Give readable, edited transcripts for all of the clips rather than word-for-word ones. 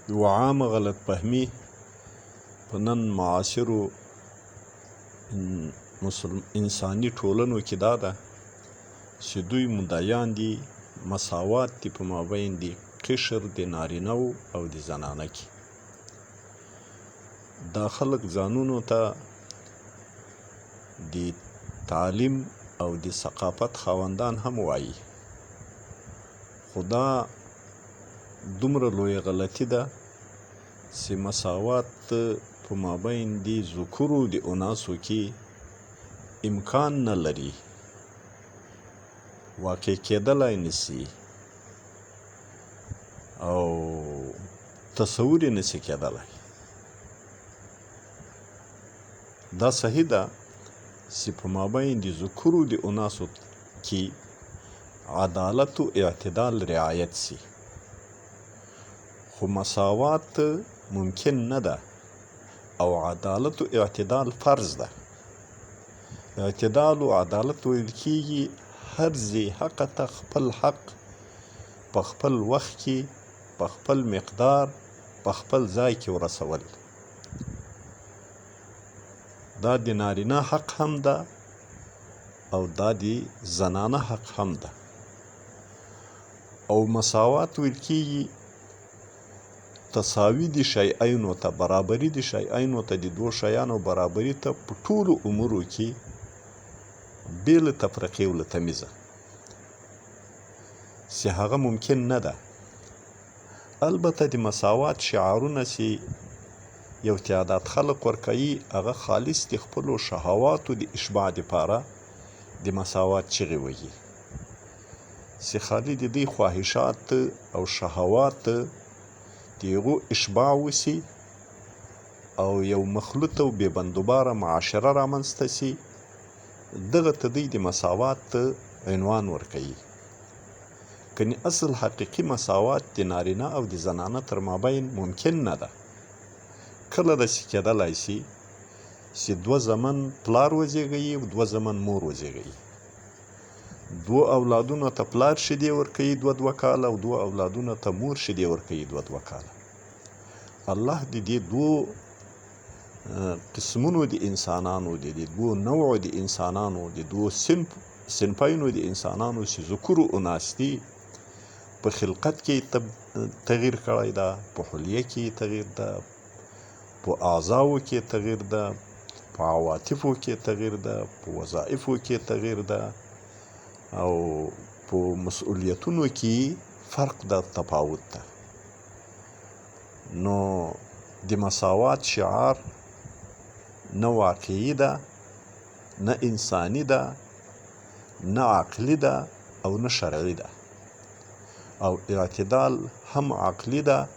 یوه عامه غلط فهمي په نن معاصرو انساني ټولنو کې دا ده چې دوی مدعیان دي مساوات دي په مابین د قشر د نارینه‌و او د زنانه کې. دا خلک ځانونو ته د تعلیم او د ثقافت خاوندان هم وایي، خو دا دومره لویه غلطي ده چې مساوات په مابین د ذکورو د اناسو کې امکان نه لري، واقع کېدلی نشي او تصور یې نشي کېدلی. دا صحیح ده چې په مابین د ذکورو د اناسو کې عدالت و اعتدال رعایت شي، خو مساوات ممکن نه ده او عدالت و اعتدال فرض ده. اعتدال و عدالت ویل کېږي هر ذی حق ته خپل حق په خپل وخت کې په خپل مقدار په خپل ځای کې ورسول. دا د نارینه حق هم ده او دا د زنانه حق هم ده. او مساوات ویل کېږي تساوي د شیئینو ته، برابري د شیئینو ته، د دوو شیانو برابري ته په ټولو امورو کې بې له تفرقې او له تمیزه، چې هغه ممکن نه ده. البته د مساوات شعارونه چې یو تعداد خلک ورکوي هغه خالص د خپلو شهواتو د اشباع دپاره د مساوات چغې وهي، چې خالي د دوی خواهشات او شهوات د هغو اشباع وسي او یو مخلوطه او بې بندوباره معاشره رامنځته سي. دغه ته دوی د مساوات عنوان ورکوي. کني اصل حقیقي مساوات د نارینه او د زنانه تر مابین ممکن نه ده. کله داسې کېدلی سي چې دوه زمن پلار وزېږوي او دوه زمن مور وزېږوي، دوه اولادونو ته پلار شیدې ورکوي دوه کاله او دوه اولادونو ته مور شیدې ورکوي دوه کاله. الله د دې دوو قسمونو د انسانانو، د دې دوو نوعو د انسانانو، د دوو صنفینو د انسانانو چې ذکورو اناس دي په خلقت کې تغییر کړی ده، په حلیه کې تغییر ده، په اعضاو کې تغییر ده، په عواطفو کې تغییر ده، په وظایفو کې تغییر ده او په مسؤلیتونو کې فرق ده، تفاوت ده. نو د مساوات شعار نه واقعي ده، نه انساني ده، نه عقلي ده او نه شرعي ده. او اعتدال هم عقلي ده،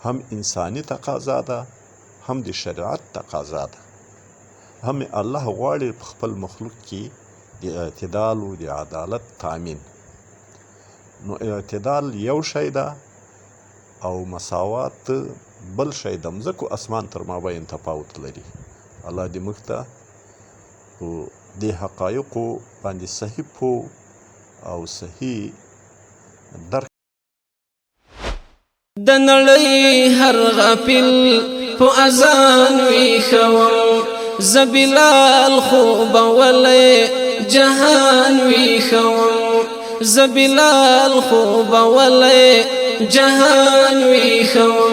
هم انساني تقاضا ده، هم د شریعت تقاضا ده. هم الله غواړي په خپل مخلوق کې د اعتدال او د عدالت تامین. نو اعتدال یو شی ده او مساوات بل شی ده. مځکو اسمان تر مابین تفاوت لري. الله دې موږ ته په دې حقایقو باندې صحیح پوه او صحیح درک. د نړۍ هر غافل په اذان ویښوم، زه بلال خو به ولې جهان ویښوم، زه بلال خو به ولې جهان ویښوم.